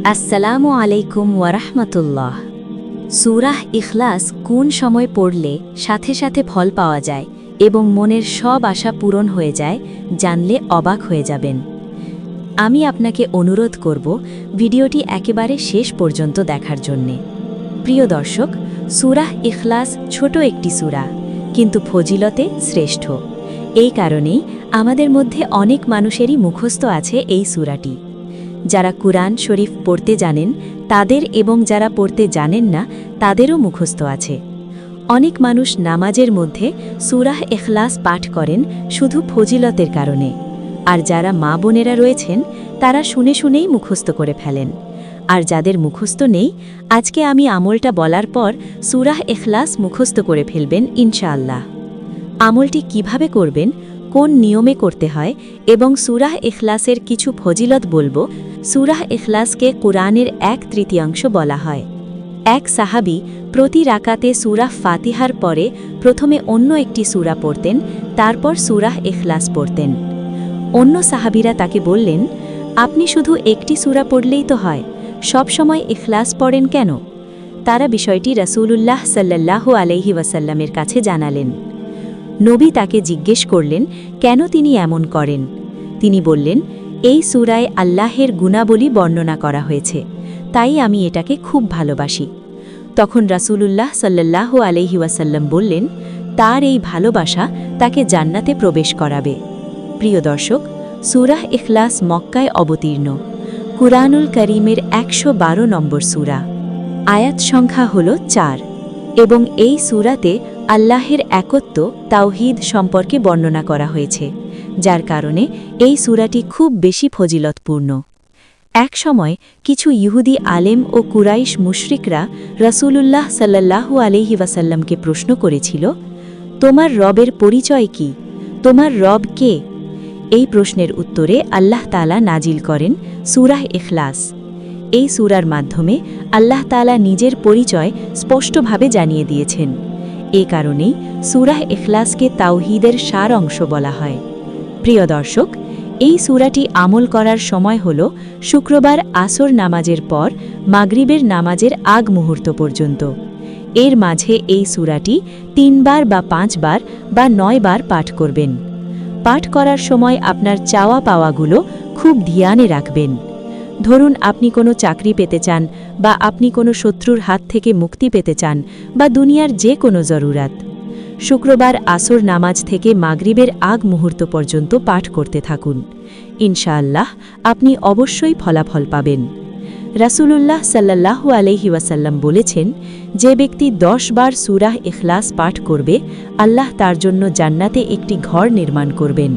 আসসালামু আলাইকুম ওয়ারাহমাতুল্লাহ। সূরাহ ইখলাস কোন সময় পড়লে সাথে সাথে ফল পাওয়া যায় এবং মনের সব আশা পূরণ হয়ে যায় জানলে অবাক হয়ে যাবেন। আমি আপনাকে অনুরোধ করব ভিডিওটি একেবারে শেষ পর্যন্ত দেখার জন্যে। প্রিয় দর্শক, সূরাহ ইখলাস ছোট একটি সূরা, কিন্তু ফজিলতে শ্রেষ্ঠ। এই কারণেই আমাদের মধ্যে অনেক মানুষেরই মুখস্থ আছে এই সূরাটি। যারা কুরআন শরীফ পড়তে জানেন তাদের এবং যারা পড়তে জানেন না তাদেরও মুখস্থ আছে। অনেক মানুষ নামাজের মধ্যে সূরাহ ইখলাস পাঠ করেন শুধু ফজিলতের কারণে, আর যারা মা বোনেরা রয়েছেন তারা শুনে শুনেই মুখস্থ করে ফেলেন। আর যাদের মুখস্থ নেই, আজকে আমি আমলটা বলার পর সূরাহ ইখলাস মুখস্থ করে ফেলবেন ইনশাআল্লাহ। আমলটি কিভাবে করবেন, কোন নিয়মে করতে হয় এবং সূরাহ ইখলাসের কিছু ফজিলত বলবো। সূরাহ ইখলাসকে কুরআনের 1/3 বলা হয়। এক সাহাবী প্রতি রাকাতে সূরাহ ফাতিহার পরে প্রথমে অন্য একটি সূরা পড়তেন, তারপর সূরাহ ইখলাস পড়তেন। অন্য সাহাবীরা তাকে বললেন, আপনি শুধু একটি সূরা পড়লেই তো হয়, সব সময় ইখলাস পড়েন কেন? তারা বিষয়টি রাসূলুল্লাহ সাল্লাল্লাহু আলাইহি ওয়াসাল্লামের কাছে জানালেন। নবী তাকে জিজ্ঞেস করলেন কেন তিনি এমন করেন। তিনি বললেন, এই সূরায় আল্লাহের গুণাবলী বর্ণনা করা হয়েছে, তাই আমি এটাকে খুব ভালোবাসি। তখন রাসূলুল্লাহ সাল্লাল্লাহু আলাইহি ওয়াসাল্লাম বললেন, তার এই ভালোবাসা তাকে জান্নাতে প্রবেশ করাবে। প্রিয় দর্শক, সূরাহ ইখলাস মক্কায় অবতীর্ণ, কুরআনুল কারীমের 112 নম্বর সূরা। আয়াত সংখ্যা হল 4 এবং এই সূরাতে আল্লাহের একত্ব তাওহীদ সম্পর্কে বর্ণনা করা হয়েছে, যার কারণে এই সূরাটি খুব বেশি ফজিলতপূর্ণ। এক সময় কিছু ইহুদি আলেম ও কুরাইশ মুশরিকরা রাসূলুল্লাহ সাল্লাল্লাহু আলাইহি ওয়াসাল্লামকে প্রশ্ন করেছিল, তোমার রবের পরিচয় কি? তোমার রব কে? এই প্রশ্নের উত্তরে আল্লাহ তাআলা নাজিল করেন সূরাহ ইখলাস। এই সূরার মাধ্যমে আল্লাহ তাআলা নিজের পরিচয় স্পষ্টভাবে জানিয়ে দিয়েছেন। এ কারণেই সূরাহ ইখলাসকে তাওহীদের সার অংশ বলা হয়। প্রিয় দর্শক, এই সূরাটি আমল করার সময় হল শুক্রবার আসর নামাজের পর মাগরিবের নামাজের আগ মুহূর্ত পর্যন্ত। এর মাঝে এই সূরাটি 3 বার বা 5 বার বা 9 বার পাঠ করবেন। পাঠ করার সময় আপনার চাওয়া পাওয়াগুলো খুব ধ্যানে রাখবেন। ধরুন আপনি কোনো চাকরি পেতে চান, বা আপনি কোনো শত্রুর হাত থেকে মুক্তি পেতে চান, বা দুনিয়ার যে কোনো জরুরাত। শুক্রবার আসর নামাজ থেকে মাগরিবের আগ মুহূর্ত পর্যন্ত পাঠ করতে থাকুন। ইনশাআল্লাহ আপনি অবশ্যই ফলাফল পাবেন। রাসূলুল্লাহ সাল্লাল্লাহু আলাইহি ওয়াসাল্লাম বলেছেন, যে ব্যক্তি 10 বার সূরাহ ইখলাস পাঠ করবে, আল্লাহ তার জন্য জান্নাতে একটি ঘর নির্মাণ করবেন।